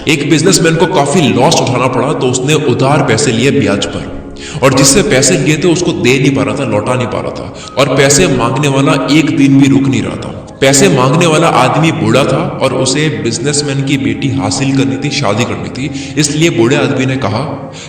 एक बिजनेसमैन को काफी लॉस उठाना पड़ा तो उसने उधार पैसे लिए ब्याज पर, और जिससे पैसे लिए थे उसको दे नहीं पा रहा था, लौटा नहीं पा रहा था, और पैसे मांगने वाला एक दिन भी रुक नहीं रहा था। पैसे मांगने वाला आदमी बूढ़ा था और उसे बिजनेसमैन की बेटी हासिल करनी थी, शादी करनी थी। इसलिए बूढ़े आदमी ने कहा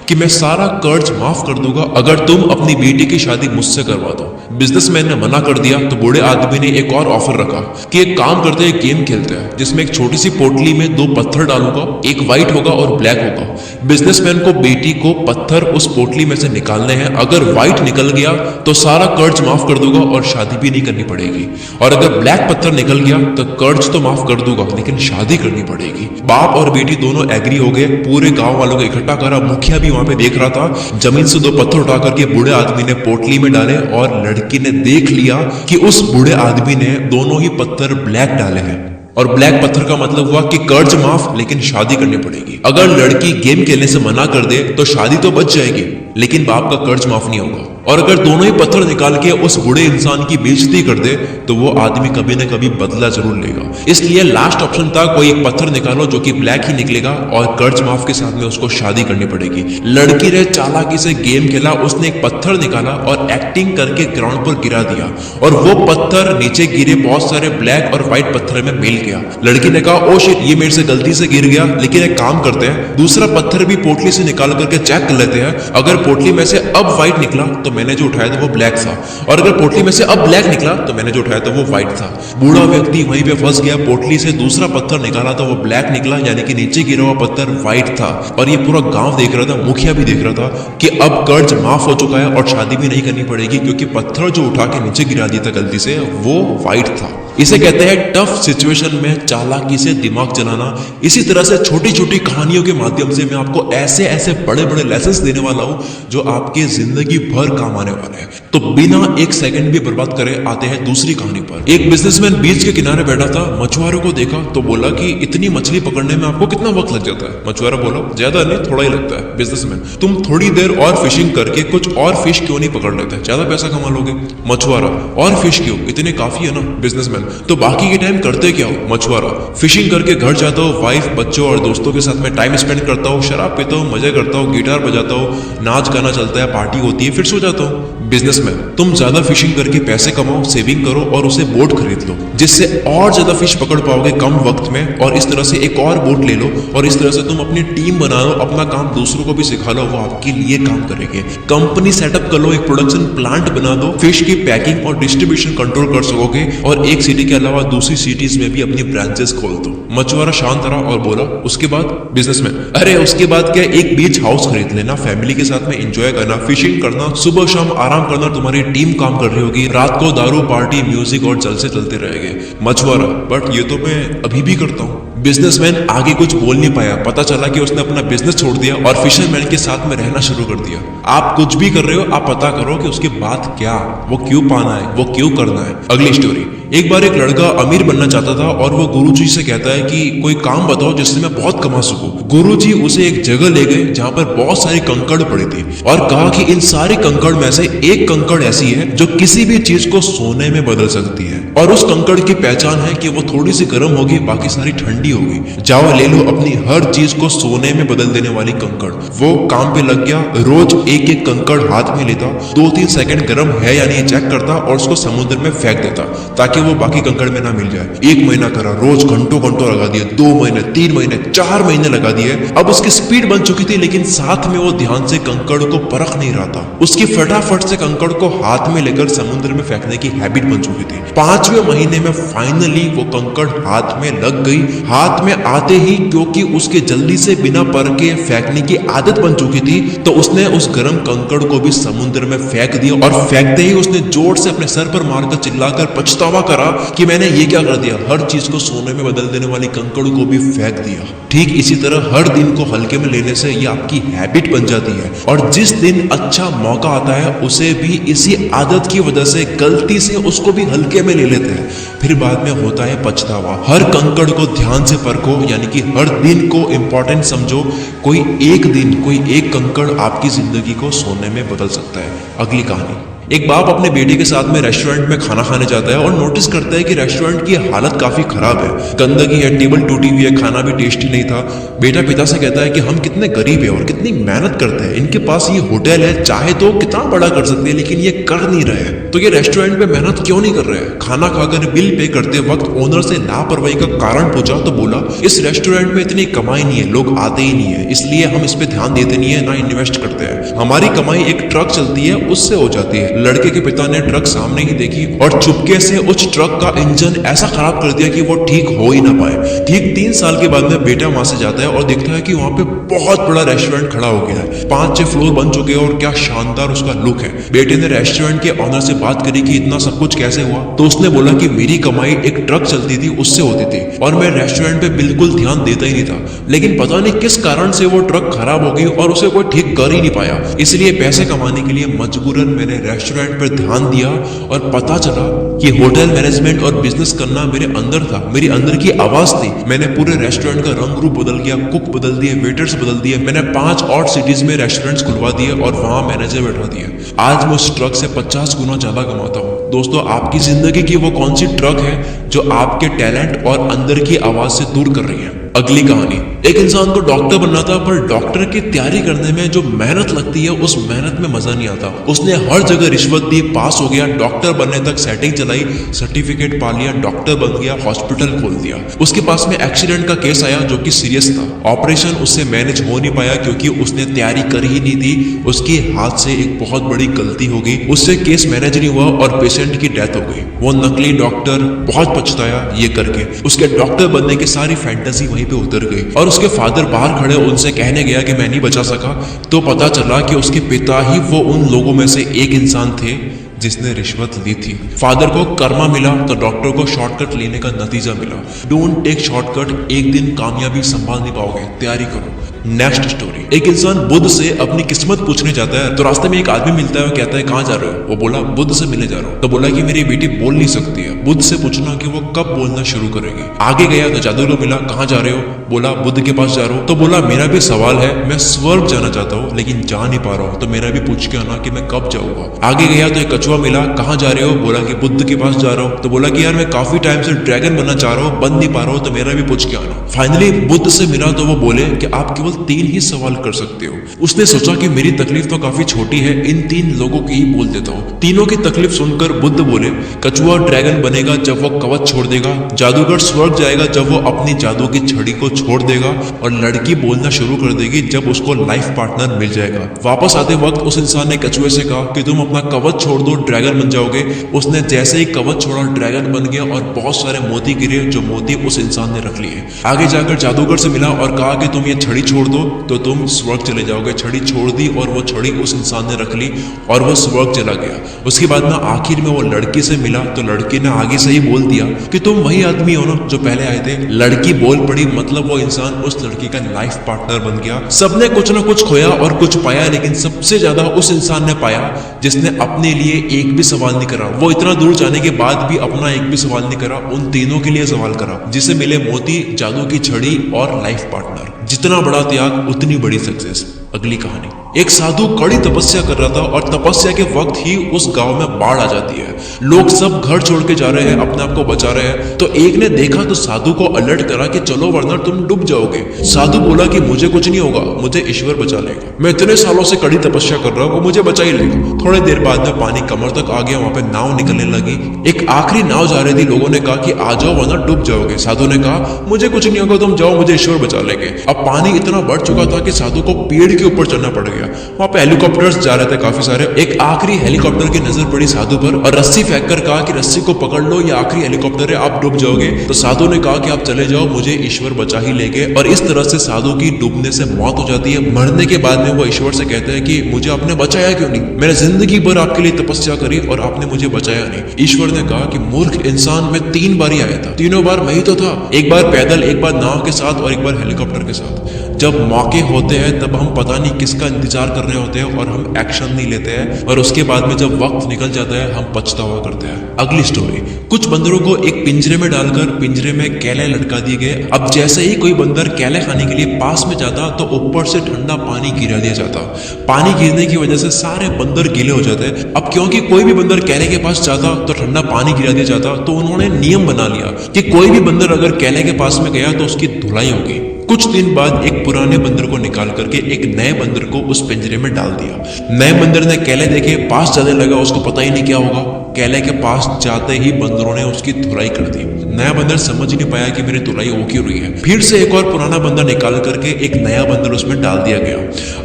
कि मैं सारा कर्ज माफ कर दूंगा अगर तुम अपनी बेटी की शादी मुझसे करवा दो। बिजनेसमैन ने मना कर दिया तो बूढ़े आदमी ने एक और ऑफर रखा कि एक काम करते हैं, गेम खेलते हैं जिसमें एक छोटी सी पोटली में 2 पत्थर डालूंगा, एक व्हाइट होगा और ब्लैक होगा। बिजनेसमैन को बेटी को पत्थर उस पोटली में से निकालने हैं। अगर व्हाइट निकल गया तो सारा कर्ज माफ कर दूंगा और शादी भी नहीं करनी पड़ेगी, और अगर ब्लैक पत्थर निकल गया तो कर्ज तो माफ कर दूंगा लेकिन शादी करनी पड़ेगी। बाप और बेटी दोनों एग्री हो गए। पूरे गांव वालों को इकट्ठा करा। मुखिया भी वहां पे देख रहा था। जमीन से 2 पत्थर उठा करके बूढ़े आदमी ने पोटली में डाले और लड़की ने देख लिया कि उस बूढ़े आदमी ने दोनों ही पत्थर ब्लैक डाले हैं, और ब्लैक पत्थर का मतलब हुआ कि कर्ज माफ लेकिन शादी करनी पड़ेगी। अगर लड़की गेम खेलने से मना कर दे तो शादी तो बच जाएगी लेकिन बाप का कर्ज माफ नहीं होगा, और अगर दोनों ही पत्थर निकाल के उस बूढ़े इंसान की बेइज्जती कर दे तो वो आदमी कभी न कभी बदला जरूर लेगा। इसलिए लास्ट ऑप्शन था कोई एक पत्थर निकालो जो कि ब्लैक ही निकलेगा और कर्ज माफ के साथ में उसको शादी करनी पड़ेगी। लड़की ने चालाकी से गेम खेला। उसने एक पत्थर निकाला और एक्टिंग करके ग्राउंड पर गिरा दिया, और वो पत्थर नीचे गिरे बहुत सारे ब्लैक और व्हाइट पत्थर में मिल गया। लड़की ने कहा ओ शिट, ये मेरे से गलती से गिर गया, लेकिन एक काम करते हैं, दूसरा पत्थर भी पोटली से निकाल करके चेक कर लेते हैं। अगर पोटली में से अब व्हाइट निकला तो मैंने जो उठाया था वो ब्लैक था, और अगर पोटली में से अब ब्लैक निकला तो मैंने जो उठाया था वो व्हाइट था। बूढ़ा व्यक्ति वहीं पे फंस गया। पोटली से दूसरा पत्थर निकाला था वो ब्लैक निकला, यानी कि नीचे गिरा हुआ पत्थर व्हाइट था। और ये पूरा गांव देख रहा था, मुखिया भी देख रहा था कि अब कर्ज माफ हो चुका है और शादी भी नहीं करनी पड़ेगी, क्योंकि पत्थर जो उठा के नीचे गिरा दिया था गलती से वो व्हाइट था। इसे कहते हैं टफ सिचुएशन में चालाकी से दिमाग चलाना। इसी तरह से छोटी छोटी कहानियों के माध्यम से मैं आपको ऐसे ऐसे बड़े बड़े लेसन्स देने वाला हूं जो आपके जिंदगी भर काम आने वाले हैं। तो बिना एक सेकंड भी बर्बाद करे आते हैं दूसरी कहानी पर। एक बिजनेसमैन बीच के किनारे बैठा था, मछुआरों को देखा तो बोला कि इतनी मछली पकड़ने में आपको कितना वक्त लग जाता है? मछुआरा बोला ज्यादा नहीं, थोड़ा ही लगता है। बिजनेसमैन तुम थोड़ी देर और फिशिंग करके कुछ और फिश क्यों नहीं पकड़ लेते, ज्यादा पैसा कमा लोगे। मछुआरा और फिश क्यों, इतने काफी है ना। बिजनेसमैन तो बाकी के टाइम करते क्या हो? मछुआरा फिशिंग करके घर जाता हूँ, वाइफ बच्चों और दोस्तों के साथ में टाइम स्पेंड करता हूँ, शराब पीता हूँ, मजे करता हूँ, गिटार बजाता हूँ, नाच गाना चलता है, पार्टी होती है, फिर सो जाता हूँ। बिजनेसमैन तुम ज्यादा फिशिंग करके पैसे कमाओ, सेविंग करो और उसे बोट खरीद लो, जिससे और ज्यादा फिश पकड़ पाओगे कम वक्त में, और इस तरह से एक और बोट ले लो, और इस तरह से तुम अपनी टीम बना लो, अपना काम दूसरों को भी सिखा लो, वो आपके लिए काम करेंगे। कंपनी सेटअप कर लो, एक प्रोडक्शन प्लांट बना दो, फिश की पैकिंग और डिस्ट्रीब्यूशन कंट्रोल कर सकोगे, और एक सिटी के अलावा दूसरी सिटीज में भी अपनी ब्रांचेस खोल दो। मछुआरा शांत रहा और बोला उसके बाद? बिजनेसमैन अरे उसके बाद क्या, एक बीच हाउस खरीद लेना, फैमिली के साथ में एंजॉय करना, फिशिंग करना, सुबह शाम आराम करना, तुम्हारी टीम काम कर रही होगी, रात को दारू पार्टी म्यूजिक और जलसे चलते रहेंगे। मछुआरा बट ये तो मैं अभी भी करता हूँ। बिजनेसमैन आगे कुछ बोल नहीं पाया। पता चला कि उसने अपना बिजनेस छोड़ दिया और फिशरमैन के साथ में रहना शुरू कर दिया। आप कुछ भी कर रहे हो, आप पता करो कि उसके बाद क्या, वो क्यों पाना है, वो क्यों करना है। अगली स्टोरी। एक बार एक लड़का अमीर बनना चाहता था और वो गुरुजी से कहता है कि कोई काम बताओ जिससे मैं बहुत कमा सकूं। गुरुजी उसे एक जगह ले गए जहां पर बहुत सारी कंकड़ पड़ी थी और कहा कि इन सारी कंकड़ में से एक कंकड़ ऐसी है जो किसी भी चीज को सोने में बदल सकती है, और उस कंकड़ की पहचान है कि वो थोड़ी सी गर्म होगी, बाकी सारी ठंडी होगी। जाओ ले लो अपनी हर चीज को सोने में बदल देने वाली कंकड़। वो काम पे लग गया। रोज एक एक कंकड़ हाथ में लेता, 2-3 सेकंड गर्म है या नहीं चेक करता और उसको समुद्र में फेंक देता ताकि वो बाकी कंकड़ में ना मिल जाए। 1 महीना करा, रोज घंटों घंटों लगा दिए, 2 महीने, 3 महीने, 4 महीने लगा दिए। अब उसकी स्पीड बन चुकी थी, लेकिन साथ में वो ध्यान से कंकड़ को परख नहीं रहा था। उसकी फटाफट से कंकड़ को हाथ में लेकर समुद्र में फेंकने की हैबिट बन चुकी थी। 5वें महीने में फाइनली वो कंकड़ हाथ में लग गई। हाथ में आते ही, क्योंकि उसके जल्दी से बिना परखे फेंकने की आदत बन चुकी थी, तो उसने उस गर्म कंकड़ को भी समुद्र में फेंक दिया, और फेंकते ही उसने जोर से अपने सर पर मारकर चिल्लाकर पछतावा करा कि मैंने ये क्या कर दिया, हर चीज को सोने में बदल देने वाली कंकड़ को भी फेंक दिया। ठीक इसी तरह हर दिन को हल्के में लेने से ये आपकी हैबिट बन जाती है, और जिस दिन अच्छा मौका आता है उसे भी इसी आदत की वजह से गलती से उसको भी हल्के में ले लेते हैं। फिर बाद में होता है पछतावा। हर कंकड़ को ध्यान से परखो, यानी कि हर दिन को इंपॉर्टेंट समझो। कोई एक दिन, कोई एक कंकड़ आपकी जिंदगी को सोने में बदल सकता है। अगली कहानी। एक बाप अपने बेटे के साथ में रेस्टोरेंट में खाना खाने जाता है और नोटिस करता है कि रेस्टोरेंट की हालत काफी खराब है, गंदगी है, टेबल टूटी हुई है, खाना भी टेस्टी नहीं था। बेटा पिता से कहता है कि हम कितने गरीब है और कितनी मेहनत करते हैं, इनके पास ये होटल है, चाहे तो कितना बड़ा कर सकते हैं, लेकिन ये कर नहीं रहे, तो ये रेस्टोरेंट में मेहनत क्यों नहीं कर रहे हैं। खाना खाकर बिल पे करते वक्त ओनर से लापरवाही का कारण पूछा तो बोला इस रेस्टोरेंट में इतनी कमाई नहीं है, लोग आते ही नहीं है, इसलिए हम इस पे ध्यान देते नहीं है, ना इन्वेस्ट करते हैं, हमारी कमाई एक ट्रक चलती है उससे हो जाती है। लड़के के पिता ने ट्रक सामने ही देखी और चुपके से उस ट्रक का इंजन ऐसा खराब कर दिया कि वो ठीक हो ही ना पाए। ठीक 3 साल के बाद में बेटा वहां से जाता है और देखता है कि वहां पे बहुत बड़ा रेस्टोरेंट खड़ा हो गया है, 5-6 फ्लोर बन चुके हैं और क्या शानदार उसका लुक है। बेटे ने रेस्टोरेंट के ऑनर से बात करी कि इतना सब कुछ कैसे हुआ, तो उसने बोला कि मेरी कमाई एक ट्रक चलती थी उससे होती थी और मैं रेस्टोरेंट पे बिल्कुल ध्यान देता ही नहीं था, लेकिन पता नहीं किस कारण से वो ट्रक खराब हो गई और उसे कोई ठीक कर ही नहीं पाया, इसलिए पैसे कमाने के लिए मजबूरन मैंने रेस्टोरेंट पर ध्यान दिया और पता चला कि होटल मैनेजमेंट और बिजनेस करना मेरे अंदर था, मेरी अंदर की आवाज थी। मैंने पूरे रेस्टोरेंट का रंग रूप बदल दिया, कुक बदल दिए, वेटर्स बदल दिए, मैंने 5 और सिटीज में रेस्टोरेंट्स खुलवा दिए और वहां मैनेजर बैठा दिए। आज मैं उस ट्रक से 50 गुना ज्यादा कमाता हूँ। दोस्तों, आपकी जिंदगी की वो कौन सी ट्रक है जो आपके टैलेंट और अंदर की आवाज से दूर कर रही है। अगली कहानी, एक इंसान को डॉक्टर बनना था, पर डॉक्टर की तैयारी करने में जो मेहनत लगती है उस मेहनत में मजा नहीं आता। उसने हर जगह रिश्वत दी, पास हो गया, डॉक्टर बनने तक सेटिंग चलाई, सर्टिफिकेट पा लिया, डॉक्टर बन गया, हॉस्पिटल खोल दिया। उसके पास में एक्सीडेंट का केस आया जो कि सीरियस था, ऑपरेशन उससे मैनेज हो नहीं पाया क्योंकि उसने तैयारी करी ही नहीं थी। उसके हाथ से एक बहुत बड़ी गलती हो गई, उससे केस मैनेज नहीं हुआ और पेशेंट की डेथ हो गई। वो नकली डॉक्टर बहुत पछताया ये करके, उसके डॉक्टर बनने की सारी फैंटेसी वहीं पे उतर गई और उसके फादर बाहर खड़े उनसे कहने गया कि मैं नहीं बचा सका, तो पता चला कि उसके पिता ही वो उन लोगों में से एक इंसान थे जिसने रिश्वत ली थी। फादर को कर्मा मिला तो डॉक्टर को शॉर्टकट लेने का नतीजा मिला। डोंट टेक शॉर्टकट, एक दिन कामयाबी संभाल नहीं पाओगे, तैयारी करो। नेक्स्ट स्टोरी, एक इंसान बुद्ध से अपनी किस्मत पूछने जाता है तो रास्ते में एक आदमी मिलता है और कहता है कहाँ जा रहे हो। वो बोला बुद्ध से मिलने जा रहा हूँ। तो बोला कि मेरी बेटी बोल नहीं सकती है, बुद्ध से पूछना कि वो कब बोलना शुरू करेगी। आगे गया तो जादूगर मिला, कहाँ जा रहे हो। बोला बुद्ध के पास जा रहा हूँ। तो बोला मेरा भी सवाल है, मैं स्वर्ग जाना चाहता हूँ लेकिन जा नहीं पा रहा हूँ, तो मेरा भी पूछ के आना कि मैं कब जाऊंगा। आगे गया तो एक कछुआ मिला, कहाँ जा रहे हो। बोला कि बुद्ध के पास जा रहा हूँ। तो बोला कि यार मैं काफी टाइम से ड्रैगन बनना चाह रहा हूँ, बन नहीं पा रहा हूँ, तो मेरा भी पूछ के आना। फाइनली बुद्ध से मिला तो वो बोले कि आप केवल 3 ही सवाल कर सकते हो। उसने सोचा कि मेरी तकलीफ तो काफी छोटी है, इन 3 लोगों की ही बोल देता हूँ। तीनों की तकलीफ सुनकर बुद्ध बोले कछुआ ड्रैगन बनेगा जब वो कवच छोड़ देगा, जादूगर स्वर्ग जाएगा जब वो अपनी जादू की छड़ी को छोड़ देगा, और लड़की बोलना शुरू कर देगी जब उसको लाइफ पार्टनर मिल जाएगा। वापस आते वक्त उस इंसान ने कछुए से कहा कि तुम अपना कवच छोड़ दो, ड्रैगन बन जाओगे। उसने जैसे ही कवच छोड़ा ड्रैगन बन गया और बहुत सारे मोती गिरे जो मोती उस इंसान ने रख लिए। आगे जाकर जादूगर से मिला और कहा कि तुम ये छड़ी छोड़ दो तो तुम स्वर्ग चले जाओगे। छड़ी छोड़ दी और वो छड़ी उस इंसान ने रख ली और वो स्वर्ग चला गया। उसके बाद में आखिर में वो लड़की से मिला तो लड़की ने आगे से ही बोल दिया कि तुम वही आदमी हो ना जो पहले आए थे। लड़की बोल पड़ी, मतलब वो इंसान उस लड़की का लाइफ पार्टनर बन गया। सबने कुछ ना कुछ खोया और कुछ पाया, लेकिन सबसे ज्यादा उस इंसान ने पाया जिसने अपने लिए एक भी सवाल नहीं करा। वो इतना दूर जाने के बाद भी अपना एक भी सवाल नहीं करा, उन तीनों के लिए सवाल करा, जिसे मिले मोती, जादू की छड़ी और लाइफ पार्टनर। जितना बड़ा त्याग उतनी बड़ी सक्सेस। अगली कहानी, एक साधु कड़ी तपस्या कर रहा था और तपस्या के वक्त ही उस गांव में बाढ़ आ जाती है। लोग सब घर छोड़ के जा रहे हैं, अपने आप को बचा रहे हैं। तो एक ने देखा तो साधु को अलर्ट करा कि चलो वरना तुम डूब जाओगे। साधु बोला कि मुझे कुछ नहीं होगा, मुझे ईश्वर बचा लेगा। मैं इतने सालों से कड़ी तपस्या कर रहा हूँ, वो मुझे बचा ही लेगा। थोड़ी देर बाद में पानी कमर तक आ गया, वहां पे नाव निकलने लगी। एक आखिरी नाव जा रही थी, लोगों ने कहा कि आ जाओ वरना डूब जाओगे। साधु ने कहा मुझे कुछ नहीं होगा, तुम जाओ, मुझे ईश्वर बचा लेंगे। अब पानी इतना बढ़ चुका था कि साधु को पेड़ के ऊपर चढ़ना पड़ गया। वहां पे हेलीकॉप्टर्स जा रहे थे काफी सारे। एक आखिरी हेलीकॉप्टर की नजर पड़ी साधु पर और रस्सी फेंककर कहा कि रस्सी को पकड़ लो, ये आखिरी हेलीकॉप्टर है, आप डूब जाओगे। तो साधु ने कहा कि आप चले जाओ, मुझे ईश्वर बचा ही लेंगे। और इस तरह से साधु की डूबने से मौत हो जाती है। मरने के बाद में वो ईश्वर से कहते हैं कि मुझे आपने बचाया क्यों नहीं, मैंने जिंदगी भर आपके लिए तपस्या करी और आपने मुझे बचाया नहीं। ईश्वर ने कहा कि मूर्ख इंसान, मैं 3 बार ही आया था, तीनों बार मैं ही तो था। एक बार पैदल, एक बार नाव के साथ और एक बार हेलीकॉप्टर के साथ। जब मौके होते हैं तब हम पता नहीं किसका इंतजार कर रहे होते हैं और हम एक्शन नहीं लेते हैं, और उसके बाद में जब वक्त निकल जाता है हम पछतावा करते हैं। अगली स्टोरी, कुछ बंदरों को एक पिंजरे में डालकर पिंजरे में केले लटका दिए गए। अब जैसे ही कोई बंदर केले खाने के लिए पास में जाता तो ऊपर से ठंडा पानी गिरा दिया जाता। पानी गिरने की वजह से सारे बंदर गीले हो जाते। अब क्योंकि कोई भी बंदर केले के पास जाता तो ठंडा पानी गिरा दिया जाता, तो उन्होंने नियम बना लिया कि कोई भी बंदर अगर केले के पास में गया तो उसकी धुलाई होगी। कुछ दिन बाद एक पुराने बंदर को निकाल करके एक नए बंदर को उस पिंजरे में डाल दिया। नए बंदर ने केले देखे, पास जाने लगा, उसको पता ही नहीं क्या होगा। केले के पास जाते ही बंदरों ने उसकी धुलाई कर दी। नया बंदर समझ ही नहीं पाया कि मेरी धुलाई हो क्यों रही है। फिर से एक और पुराना बंदर निकाल करके एक नया बंदर उसमें डाल दिया गया।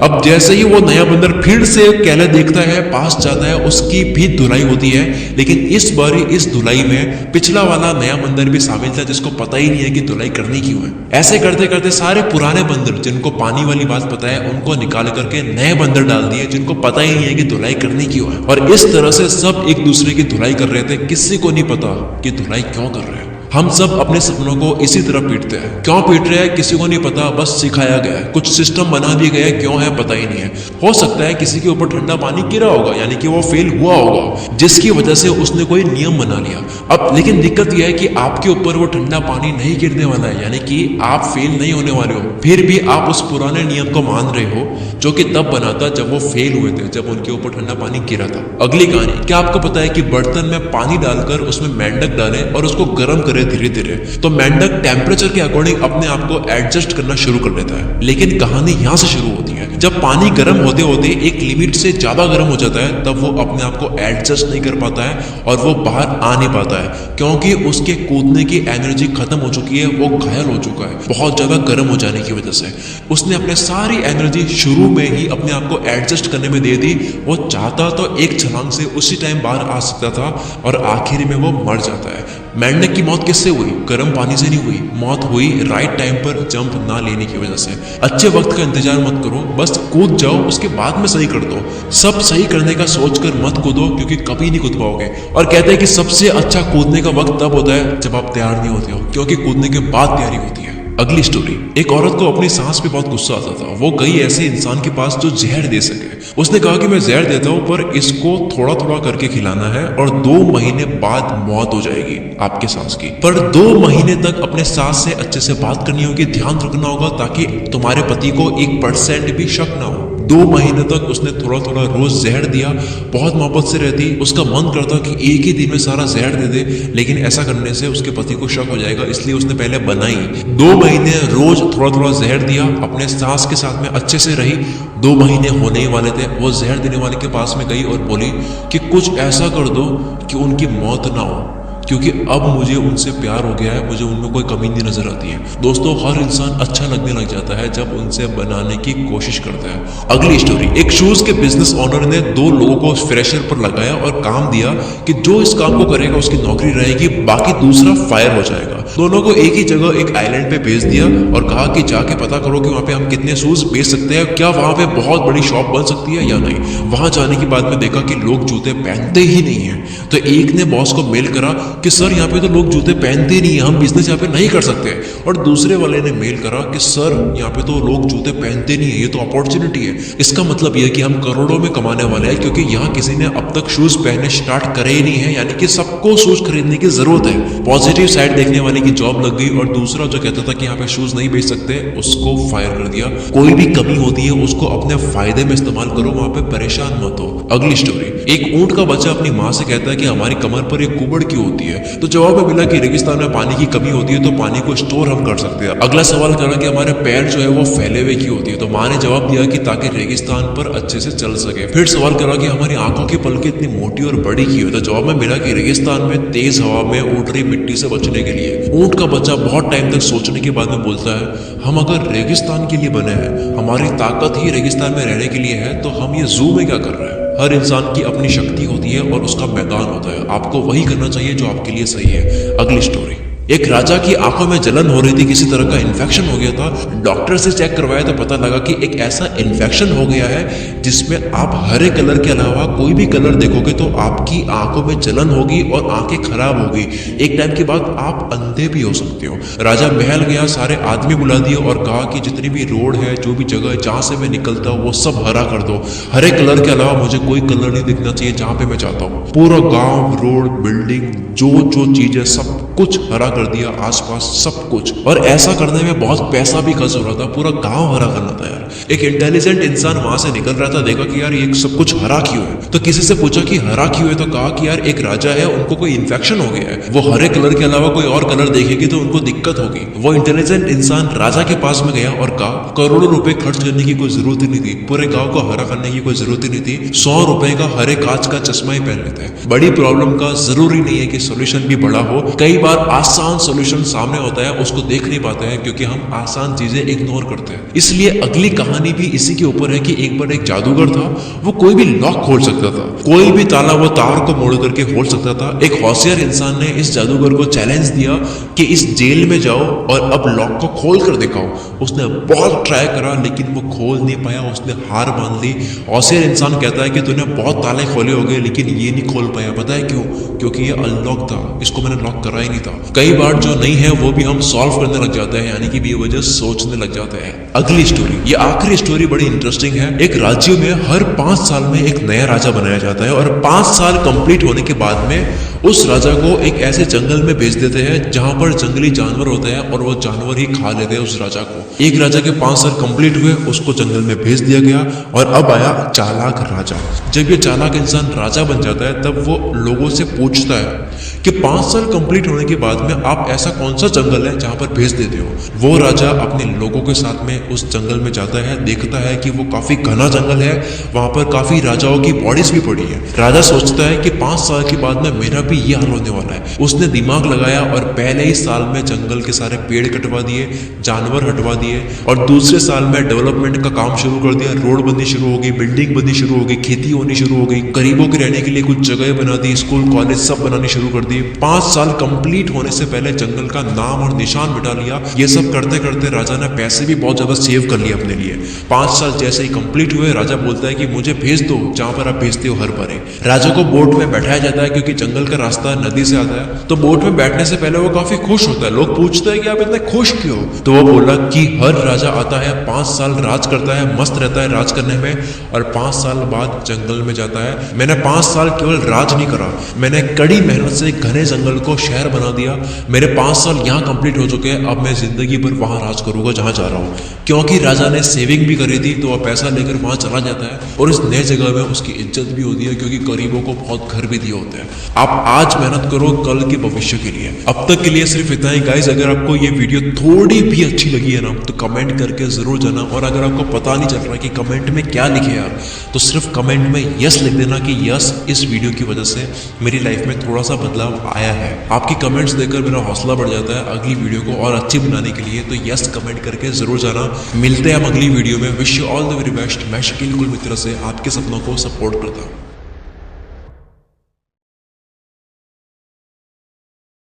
अब जैसे ही वो नया बंदर फिर से केले देखता है, पास जाता है, उसकी भी धुलाई होती है। लेकिन इस बार इस धुलाई में पिछला वाला नया बंदर भी शामिल था, जिसको पता ही नहीं है कि धुलाई करनी क्यों है। ऐसे करते करते सारे पुराने बंदर जिनको पानी वाली बात पता है उनको निकाल करके नए बंदर डाल दिए, जिनको पता ही नहीं है कि धुलाई करनी क्यों है। और इस तरह से सब एक दूसरे की धुलाई कर रहे थे। किसी को नहीं पता कि धुलाई क्यों कर रहे हैं। हम सब अपने सपनों को इसी तरह पीटते हैं। क्यों पीट रहे हैं किसी को नहीं पता, बस सिखाया गया है, कुछ सिस्टम बना दिए गए, क्यों है पता ही नहीं है। हो सकता है किसी के ऊपर ठंडा पानी गिरा होगा, यानी कि वो फेल हुआ होगा, जिसकी वजह से उसने कोई नियम बना लिया। अब लेकिन दिक्कत यह है कि आपके ऊपर वो ठंडा पानी नहीं गिरने वाला है, यानी कि आप फेल नहीं होने वाले हो। फिर भी आप उस पुराने नियम को मान रहे हो, जो कि तब बना था जब वो फेल हुए थे, जब उनके ऊपर ठंडा पानी गिरा था। अगली कहानी, क्या आपको पता है कि बर्तन में पानी डालकर उसमें मेंढक डालें और उसको गर्म करें धीरे धीरे, तो मेंढक टेम्परेचर के अकॉर्डिंग अपने आप को एडजस्ट करना शुरू कर देता है। लेकिन कहानी यहां से शुरू होती है, जब पानी गर्म होते होते एक लिमिट से ज्यादा गर्म हो जाता है, तब वो अपने आप को एडजस्ट नहीं कर पाता है और वो बाहर आ नहीं पाता है, क्योंकि उसके कूदने की एनर्जी खत्म हो चुकी है। वो घायल हो चुका है बहुत ज्यादा गर्म हो जाने की वजह से। उसने अपने सारी एनर्जी शुरू में ही अपने आप को एडजस्ट करने में दे दी। वो चाहता तो एक छलांग से उसी टाइम बाहर आ सकता था और आखिर में वो मर जाता है। मेंढक की मौत किससे हुई? गर्म पानी से नहीं हुई। मौत हुई राइट टाइम पर जंप ना लेने की वजह से। अच्छे वक्त का इंतजार मत करो, बस कूद जाओ, उसके बाद में सही कर दो। सब सही करने का सोचकर मत कूदो, क्योंकि कभी नहीं कूद पाओगे। और कहते हैं कि सबसे अच्छा कूदने का वक्त तब होता है जब आप तैयार नहीं होते हो, क्योंकि कूदने के बाद तैयारी होती है। अगली स्टोरी, एक औरत को अपनी सांस पे बहुत गुस्सा आता था। वो गई ऐसे इंसान के पास जो जहर दे सके। उसने कहा कि मैं जहर देता हूं, पर इसको थोड़ा थोड़ा करके खिलाना है और 2 महीने बाद मौत हो जाएगी आपके सांस की। पर 2 महीने तक अपने सांस से अच्छे से बात करनी होगी, ध्यान रखना होगा, ताकि तुम्हारे पति को 1% भी शक ना हो। 2 महीने तक उसने थोड़ा थोड़ा रोज जहर दिया। बहुत मोहब्बत से रहती। उसका मन करता कि एक ही दिन में सारा जहर दे दे, लेकिन ऐसा करने से उसके पति को शक हो जाएगा, इसलिए उसने पहले बनाई। 2 महीने रोज थोड़ा थोड़ा जहर दिया, अपने सास के साथ में अच्छे से रही। 2 महीने होने ही वाले थे। वो जहर देने वाले के पास में गई और बोली कि कुछ ऐसा कर दो कि उनकी मौत ना हो, क्योंकि अब मुझे उनसे प्यार हो गया है, मुझे उनमें कोई कमी नहीं नजर आती है। दोस्तों, हर इंसान अच्छा लगने लग जाता है जब उनसे बनाने की कोशिश करता है। अगली स्टोरी, एक शूज के बिजनेस ओनर ने 2 लोगों को फ्रेशर पर लगाया और काम दिया कि जो इस काम को करेगा उसकी नौकरी रहेगी, बाकी दूसरा फायर हो जाएगा। दोनों को एक ही जगह एक आइलैंड पे भेज दिया और कहा कि जाके पता करो कि वहां पे हम कितने शूज बेच सकते हैं, क्या वहां पे बहुत बड़ी शॉप बन सकती है या नहीं। वहां जाने के बाद में देखा कि लोग जूते पहनते ही नहीं है। तो एक ने बॉस को मेल करा कि सर यहाँ पे तो लोग जूते पहनते नहीं है, हम बिजनेस यहाँ पे नहीं कर सकते। और दूसरे वाले ने मेल करा कि सर यहाँ पे तो लोग जूते पहनते नहीं है, ये तो अपॉर्चुनिटी है। इसका मतलब ये है कि हम करोड़ों में कमाने वाले हैं, क्योंकि यहाँ किसी ने अब तक शूज पहनने स्टार्ट करे ही नहीं है, यानी कि सबको शूज खरीदने की जरूरत है। पॉजिटिव साइड देखने वाले की जॉब लग गई और दूसरा जो कहता था कि यहाँ पे शूज नहीं बेच सकते, उसको फायर कर दिया। कोई भी कमी होती है उसको अपने फायदे में इस्तेमाल करो, वहां पे परेशान मत हो। अगली स्टोरी, एक ऊंट का बच्चा अपनी माँ से कहता है कि हमारी कमर पर एक कुबड़ क्यों होती है। तो जवाब में मिला कि रेगिस्तान में पानी की कमी होती है, तो पानी को स्टोर हम कर सकते हैं। अगला सवाल करा कि हमारे पैर जो है वो फैले हुए क्यों होती है। तो माँ ने जवाब दिया कि ताकि रेगिस्तान पर अच्छे से चल सके। फिर सवाल करा कि हमारी आंखों की पलकें इतनी मोटी और बड़ी क्यों है। तो जवाब में मिला कि रेगिस्तान में तेज हवा में उड़ रही मिट्टी से बचने के लिए। ऊंट का बच्चा बहुत टाइम तक सोचने के बाद में बोलता है, हम अगर रेगिस्तान के लिए बने हैं, हमारी ताकत ही रेगिस्तान में रहने के लिए है, तो हम ये जू में क्या कर रहे हैं। हर इंसान की अपनी शक्ति होती है और उसका मैदान होता है। आपको वही करना चाहिए जो आपके लिए सही है। अगली स्टोरी, एक राजा की आंखों में जलन हो रही थी, किसी तरह का इन्फेक्शन हो गया था। डॉक्टर से चेक करवाया तो पता लगा कि एक ऐसा इन्फेक्शन हो गया है जिसमें आप हरे कलर के अलावा कोई भी कलर देखोगे तो आपकी आंखों में जलन होगी और आंखें खराब होगी। एक टाइम के बाद आप अंधे भी हो सकते हो। राजा महल गया, सारे आदमी बुला दिए और कहा कि जितनी भी रोड है, जो भी जगह जहां से मैं निकलता हूँ वो सब हरा कर दो। हरे कलर के अलावा मुझे कोई कलर नहीं दिखना चाहिए जहां पे मैं जाता हूँ। पूरा गांव, रोड, बिल्डिंग, जो चीजें सब कुछ हरा कर दिया, आसपास सब कुछ। और ऐसा करने में बहुत पैसा भी खर्च हो रहा था, पूरा गांव हरा करना था यार। एक इंटेलिजेंट इंसान वहां से निकल रहा था, देखा कि यार ये सब कुछ हरा क्यों है, तो किसी से पूछा कि हरा क्यों है, तो कहा कि यार एक राजा है, उनको कोई इन्फेक्शन हो गया है, वो हरे कलर के अलावा कोई और कलर देखेगी तो उनको दिक्कत होगी। वो इंटेलिजेंट इंसान राजा के पास में गया और कहा करोड़ों रुपए खर्च करने की कोई जरूरत ही नहीं थी, पूरे गांव को हरा करने की कोई जरूरत ही नहीं थी, 100 रुपए का हरे कांच का चश्मा ही पहन लेते हैं। बड़ी प्रॉब्लम का जरूरी नहीं है कि सोल्यूशन भी बड़ा हो, कई बार आसान सोल्यूशन सामने होता है, उसको देख नहीं पाते हैं क्योंकि हम आसान चीजें इग्नोर करते हैं। इसलिए अगली कहानी भी इसी के ऊपर है कि एक बार एक जादूगर था, वो कोई भी लॉक खोल सकता था, कोई भी ताला वो तार को मोड़ करके खोल सकता था। एक होशियार इंसान ने इस जादूगर को चैलेंज दिया कि इस जेल में जाओ और अब लॉक को खोल कर दिखाओ। उसने बहुत ट्राई करा लेकिन वो खोल नहीं पाया, उसने हार मान ली। होशियार इंसान कहता है कि तूने बहुत ताले खोले होंगे लेकिन ये नहीं खोल पाया, पता है क्यों? क्योंकि ये अनलॉक था, इसको मैंने लॉक करा ही नहीं था। कई बार जो नहीं है वो भी हम सॉल्व करने लग जाते हैं, यानी कि बेवजह सोचने लग जाते हैं। अगली स्टोरी, ये आखिरी स्टोरी बड़ी इंटरेस्टिंग है। एक राज्य में हर 5 साल में एक नया राजा बनाया जाता है और 5 साल कंप्लीट होने के बाद में उस राजा को एक ऐसे जंगल में भेज देते हैं जहां पर जंगली जानवर होते हैं और वो जानवर ही खा लेते हैं उस राजा को। एक राजा के 5 साल कंप्लीट हुए, उसको जंगल में भेज दिया गया और अब आया चालाक राजा। जब ये चालाक इंसान राजा बन जाता है तब वो लोगों से पूछता है कि 5 साल कंप्लीट होने के बाद में आप ऐसा कौन सा जंगल है जहां पर भेज देते हो। वो राजा अपने लोगों के साथ में उस जंगल में जाता है, देखता है कि वो काफी घना जंगल है, वहां पर काफी राजाओं की बॉडीज भी पड़ी है। राजा सोचता है कि 5 साल के बाद में मेरा भी ये हाल होने वाला है। उसने दिमाग लगाया और पहले ही साल में जंगल के सारे पेड़ कटवा दिए, जानवर हटवा दिए और दूसरे साल में डेवलपमेंट का काम शुरू कर दिया। रोड बननी शुरू हो गई, बिल्डिंग बननी शुरू हो गई, खेती होनी शुरू हो गई, गरीबों के रहने के लिए कुछ जगह बना दी, स्कूल कॉलेज सब बनानी शुरू कर दी। 5 साल कंप्लीट होने से पहले जंगल का नाम और निशान मिटा लिया। ये सब करते करते राजा ने पैसे भी बहुत ज्यादा सेव कर लिए अपने लिए। 5 साल जैसे ही कंप्लीट हुए, राजा बोलता है कि मुझे भेज दो जहां पर आप भेजते हो हर बारे। राजा को बोट में बैठाया जाता है क्योंकि जंगल का रास्ता नदी से आता है, तो बोट में बैठने से पहले वो काफी खुश होता है। लोग पूछते हैं कि आप इतने खुश क्यों? तो वो बोला कि हर राजा आता है, 5 साल राज करता है, मस्त रहता है राज करने में, और 5 साल बाद जंगल में जाता है। मैंने 5 साल केवल राज नहीं करा, मैंने कड़ी मेहनत से घने जंगल को शहर बना दिया। मेरे 5 साल यहाँ कंप्लीट हो चुके हैं, अब मैं जिंदगी भर वहां राज करूंगा जहां जा रहा हूँ। क्योंकि राजा ने सेविंग भी करी थी तो वह पैसा लेकर वहां चला जाता है और इस नए जगह में उसकी इज्जत भी होती है क्योंकि गरीबों को बहुत घर भी दिए होते हैं। आप आज मेहनत करो कल के भविष्य के लिए। अब तक के लिए सिर्फ इतना ही गाइस। अगर आपको ये वीडियो थोड़ी भी अच्छी लगी है ना तो कमेंट करके जरूर जाना, और अगर आपको पता नहीं चल रहा कि कमेंट में क्या लिखे यार, तो सिर्फ कमेंट में यस लिख देना कि यस, इस वीडियो की वजह से मेरी लाइफ में थोड़ा सा बदलाव आया है। आपकी कमेंट्स देखकर मेरा हौसला बढ़ जाता है अगली वीडियो को और अच्छी बनाने के लिए। तो यस कमेंट करके जरूर जाना। मिलते हैं हम अगली वीडियो में। Wish you all the very best. मैं शकील कुल मित्र से आपके सपनों को सपोर्ट करता हूँ।